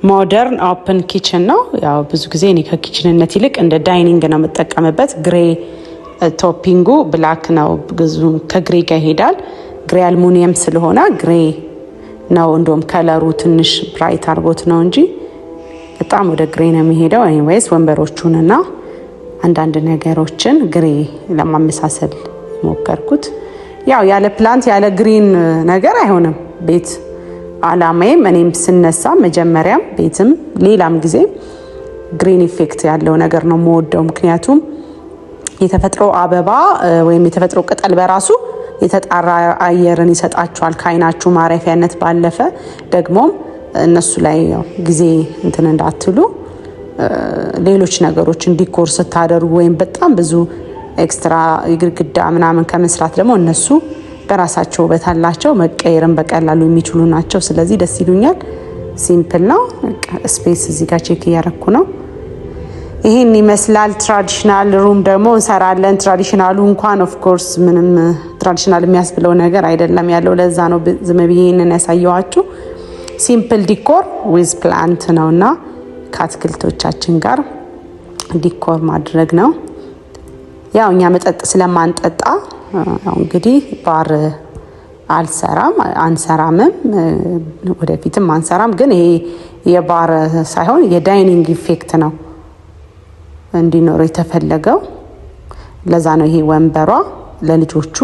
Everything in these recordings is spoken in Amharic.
ሞደርን ኦፕን ኪችን ነው። ያው ብዙ ጊዜ እኔ ከኪችንነት ይልቅ እንደ ዳይኒንግ ነው የምጠቀምበት። ግሬ ቶፒንጉ ብላክ ነው፣ ብዙ ከግሬ ጋር ይሄዳል። ግሬ አልሙኒየም ስለሆነ ግሬ ነው። እንደውም ከለሩ ትንሽ ብራይት አርጎት ነው እንጂ በጣም ወደ ግሬ ነው የሚሄደው። ኤኒዌይስ ወንበሮቹንና አንዳንድ ነገሮችን ግሬ ለማመሳሰል ሞከርኩት። ያው ያለ ፕላንት ያለ ግሪን ነገር አይሆንም ቤት። አላማዬም እኔም ስነሳ መጀመሪያም ቤትም ሌላም ጊዜ ግሪን ኢፌክት ያለው ነገር ነው የምወደው። ምክንያቱም የተፈጥሮ አበባ ወይም የተፈጥሮ ቅጠል በራሱ የተጣራ አየርን ይሰጣቸዋል ከአይናችሁ ማረፊያነት ባለፈ ደግሞም እነሱ ላይ ያው ጊዜ እንትን እንዳትሉ ሌሎች ነገሮችን ዲኮር ስታደርጉ ወይም በጣም ብዙ ኤክስትራ ግድግዳ ምናምን ከመስራት ደግሞ እነሱ በራሳቸው ውበት አላቸው፣ መቀየርን በቀላሉ የሚችሉ ናቸው። ስለዚህ ደስ ይሉኛል። ሲምፕል ነው። ስፔስ እዚህ ጋር ቼክ እያረኩ ነው። ይሄን ይመስላል። ትራዲሽናል ሩም ደግሞ እንሰራለን። ትራዲሽናሉ እንኳን ኦፍ ኮርስ ምንም ትራዲሽናል የሚያስብለው ነገር አይደለም ያለው። ለዛ ነው ዝም ብዬ ይሄንን ያሳየዋችሁ። ሲምፕል ዲኮር ዊዝ ፕላንት ነውና ከአትክልቶቻችን ጋር ዲኮር ማድረግ ነው። ያው እኛ መጠጥ ስለማንጠጣ እንግዲህ ባር አንሰራምም ወደፊትም አንሰራም። ግን ይሄ የባር ሳይሆን የዳይኒንግ ኢፌክት ነው እንዲኖር የተፈለገው። ለዛ ነው ይሄ ወንበሯ ለልጆቹ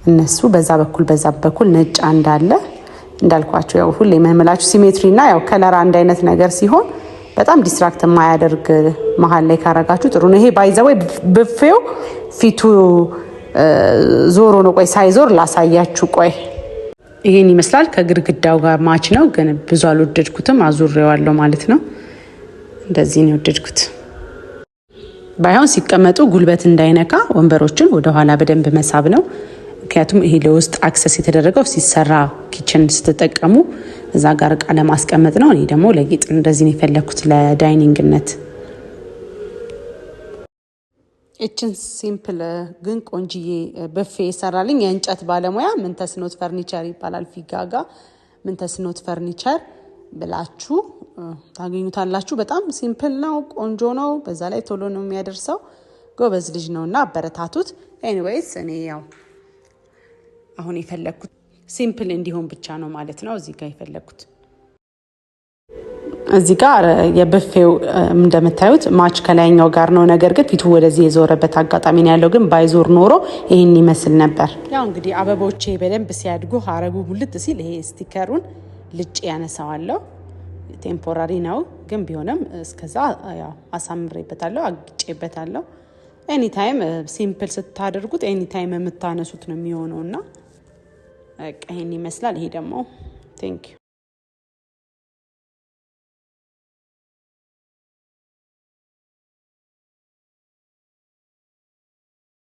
እነሱ በዛ በኩል ነጭ እንዳለ እንዳልኳቸው ያው ሁሌ መመላችሁ ሲሜትሪና ያው ከለር አንድ አይነት ነገር ሲሆን በጣም ዲስትራክት የማያደርግ መሀል ላይ ካረጋችሁ ጥሩ ነው። ይሄ ባይዘው ብፌው ፊቱ ዞሮ ነው። ቆይ ሳይዞር ላሳያችሁ። ቆይ ይሄን ይመስላል። ከግድግዳው ጋር ማች ነው፣ ግን ብዙ አልወደድኩትም። አዙሬዋለሁ ማለት ነው። እንደዚህ ነው የወደድኩት። ባይሆን ሲቀመጡ ጉልበት እንዳይነካ ወንበሮችን ወደ ኋላ በደንብ መሳብ ነው። ምክንያቱም ይሄ ለውስጥ አክሰስ የተደረገው ሲሰራ ኪችን ስትጠቀሙ እዛ ጋር እቃ ለማስቀመጥ ነው። እኔ ደግሞ ለጌጥ እንደዚህ ነው የፈለኩት ለዳይኒንግነት። እችን ሲምፕል ግን ቆንጂዬ በፌ ይሰራልኝ የእንጨት ባለሙያ ምንተስኖት ፈርኒቸር ይባላል። ፊጋጋ ምንተስኖት ፈርኒቸር ብላችሁ ታገኙታላችሁ። በጣም ሲምፕል ነው፣ ቆንጆ ነው። በዛ ላይ ቶሎ ነው የሚያደርሰው። ጎበዝ ልጅ ነውና አበረታቱት። ኤኒዌይስ እኔ ያው አሁን የፈለኩት ሲምፕል እንዲሆን ብቻ ነው ማለት ነው። እዚህ ጋር የፈለኩት እዚህ ጋር የበፌው እንደምታዩት ማች ከላይኛው ጋር ነው። ነገር ግን ፊቱ ወደዚህ የዞረበት አጋጣሚ ነው ያለው። ግን ባይዞር ኖሮ ይሄን ይመስል ነበር። ያው እንግዲህ አበቦቼ በደንብ ሲያድጉ ሀረጉ ሙልት ሲል ይሄ ስቲከሩን ልጭ ያነሳዋለሁ። ቴምፖራሪ ነው ግን ቢሆንም እስከዛ ያው አሳምሬበታለሁ፣ አግጬበታለሁ። ኤኒ ታይም ሲምፕል ስታደርጉት ኤኒ ታይም የምታነሱት ነው የሚሆነውና ይሄን ይመስላል። ይሄ ደግሞ ቴንክ ዩ